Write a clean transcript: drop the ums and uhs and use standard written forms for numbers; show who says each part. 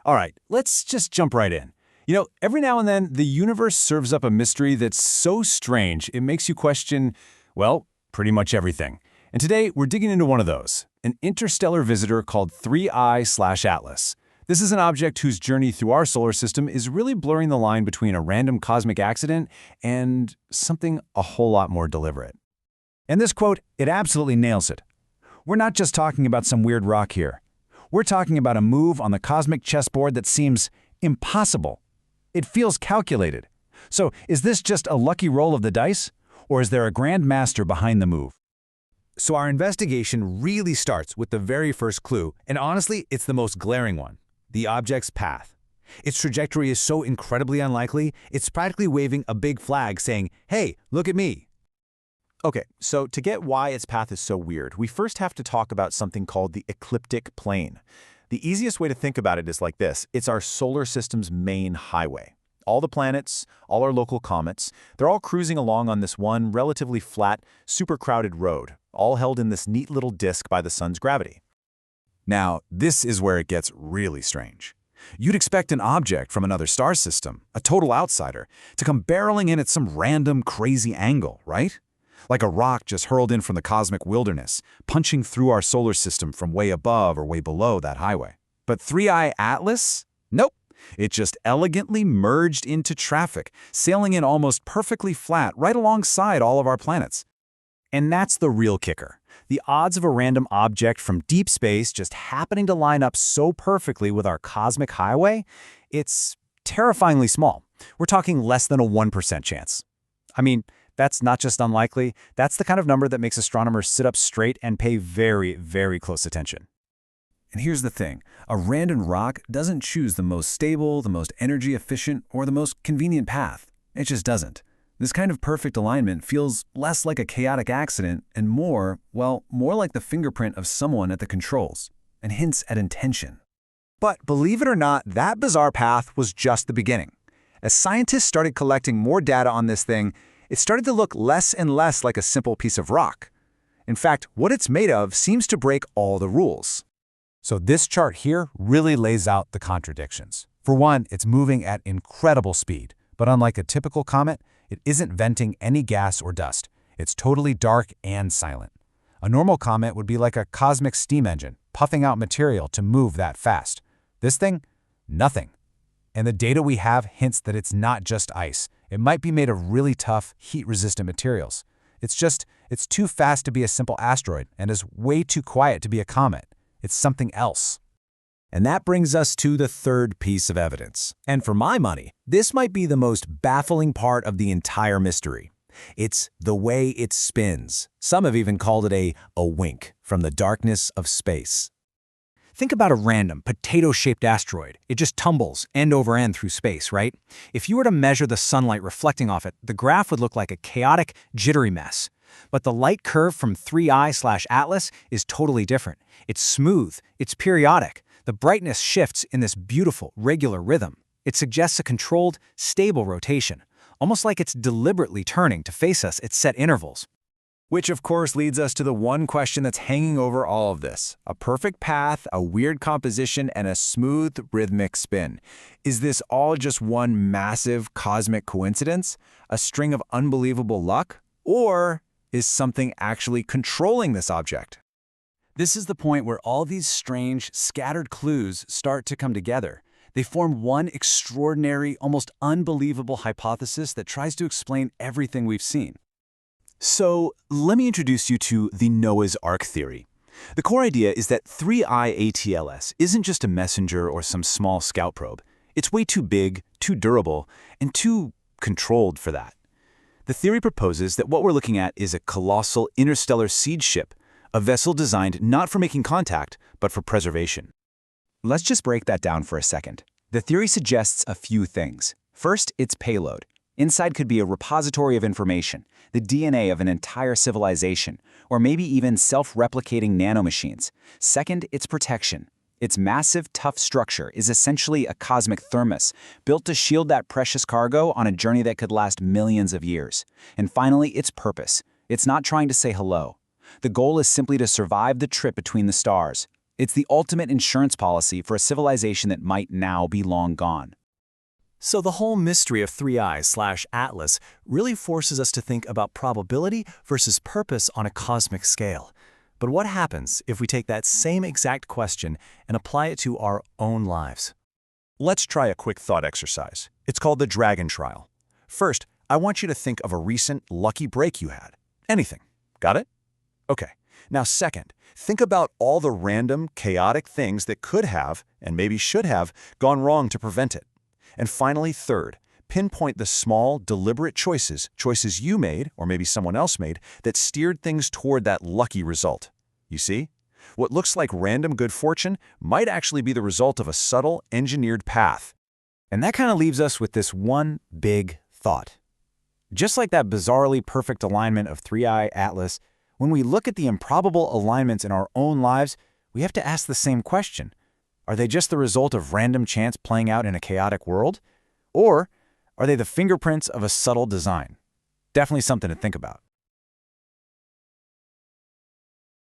Speaker 1: All right, let's just jump right in. Every now and then, the universe serves up a mystery that's so strange it makes you question, well, pretty much everything. And today, we're digging into one of those, an interstellar visitor called 3I/Atlas. This is an object whose journey through our solar system is really blurring the line between a random cosmic accident and something a whole lot more deliberate.
Speaker 2: And this quote, it absolutely nails it. We're not just talking about some weird rock here. We're talking about a move on the cosmic chessboard that seems impossible. It feels calculated. So, is this just a lucky roll of the dice? Or is there a grand master behind the move?
Speaker 3: So our investigation really starts with the very first clue, and honestly, it's the most glaring one: the object's path. Its trajectory is so incredibly unlikely, it's practically waving a big flag saying, "Hey, look at me."
Speaker 4: Okay, so to get why its path is so weird, we first have to talk about something called the ecliptic plane. The easiest way to think about it is like this: it's our solar system's main highway. All the planets, all our local comets, they're all cruising along on this one relatively flat, super crowded road, all held in this neat little disk by the sun's gravity.
Speaker 3: Now, this is where it gets really strange. You'd expect an object from another star system, a total outsider, to come barreling in at some random, crazy angle, right? Like a rock just hurled in from the cosmic wilderness, punching through our solar system from way above or way below that highway. But 3I/Atlas? Nope. It just elegantly merged into traffic, sailing in almost perfectly flat right alongside all of our planets.
Speaker 1: And that's the real kicker. The odds of a random object from deep space just happening to line up so perfectly with our cosmic highway, it's terrifyingly small. We're talking less than a 1% chance. I mean, that's not just unlikely, that's the kind of number that makes astronomers sit up straight and pay very, very close attention.
Speaker 2: And here's the thing, a random rock doesn't choose the most stable, the most energy efficient, or the most convenient path. It just doesn't. This kind of perfect alignment feels less like a chaotic accident and more like the fingerprint of someone at the controls, and hints at intention.
Speaker 3: But believe it or not, that bizarre path was just the beginning. As scientists started collecting more data on this thing, it started to look less and less like a simple piece of rock. In fact, what it's made of seems to break all the rules.
Speaker 2: So this chart here really lays out the contradictions. For one, it's moving at incredible speed, but unlike a typical comet, it isn't venting any gas or dust. It's totally dark and silent. A normal comet would be like a cosmic steam engine, puffing out material to move that fast. This thing? Nothing. And the data we have hints that it's not just ice. It might be made of really tough, heat-resistant materials. It's too fast to be a simple asteroid and is way too quiet to be a comet. It's something else.
Speaker 1: And that brings us to the third piece of evidence. And for my money, this might be the most baffling part of the entire mystery. It's the way it spins. Some have even called it a wink from the darkness of space. Think about a random, potato-shaped asteroid. It just tumbles end over end through space, right? If you were to measure the sunlight reflecting off it, the graph would look like a chaotic, jittery mess. But the light curve from 3I/Atlas is totally different. It's smooth, it's periodic. The brightness shifts in this beautiful, regular rhythm. It suggests a controlled, stable rotation, almost like it's deliberately turning to face us at set intervals.
Speaker 3: Which of course leads us to the one question that's hanging over all of this: a perfect path, a weird composition, and a smooth, rhythmic spin. Is this all just one massive cosmic coincidence? A string of unbelievable luck? Or is something actually controlling this object?
Speaker 2: This is the point where all these strange, scattered clues start to come together. They form one extraordinary, almost unbelievable hypothesis that tries to explain everything we've seen.
Speaker 4: So let me introduce you to the Noah's Ark theory. The core idea is that 3I/ATLS isn't just a messenger or some small scout probe. It's way too big, too durable, and too controlled for that. The theory proposes that what we're looking at is a colossal interstellar siege ship, a vessel designed not for making contact, but for preservation.
Speaker 3: Let's just break that down for a second. The theory suggests a few things. First, its payload. Inside could be a repository of information, the DNA of an entire civilization, or maybe even self-replicating nanomachines. Second, its protection. Its massive, tough structure is essentially a cosmic thermos, built to shield that precious cargo on a journey that could last millions of years. And finally, its purpose. It's not trying to say hello. The goal is simply to survive the trip between the stars.
Speaker 2: It's the ultimate insurance policy for a civilization that might now be long gone.
Speaker 1: So the whole mystery of 3i/Atlas really forces us to think about probability versus purpose on a cosmic scale. But what happens if we take that same exact question and apply it to our own lives?
Speaker 3: Let's try a quick thought exercise. It's called the Dragon Trial. First, I want you to think of a recent lucky break you had. Anything. Got it? Okay. Now second, think about all the random, chaotic things that could have, and maybe should have, gone wrong to prevent it. And finally, third, pinpoint the small, deliberate choices you made, or maybe someone else made, that steered things toward that lucky result. You see? What looks like random good fortune might actually be the result of a subtle, engineered path.
Speaker 2: And that kind of leaves us with this one big thought. Just like that bizarrely perfect alignment of 3i/Atlas, when we look at the improbable alignments in our own lives, we have to ask the same question. Are they just the result of random chance playing out in a chaotic world? Or are they the fingerprints of a subtle design? Definitely something to think about.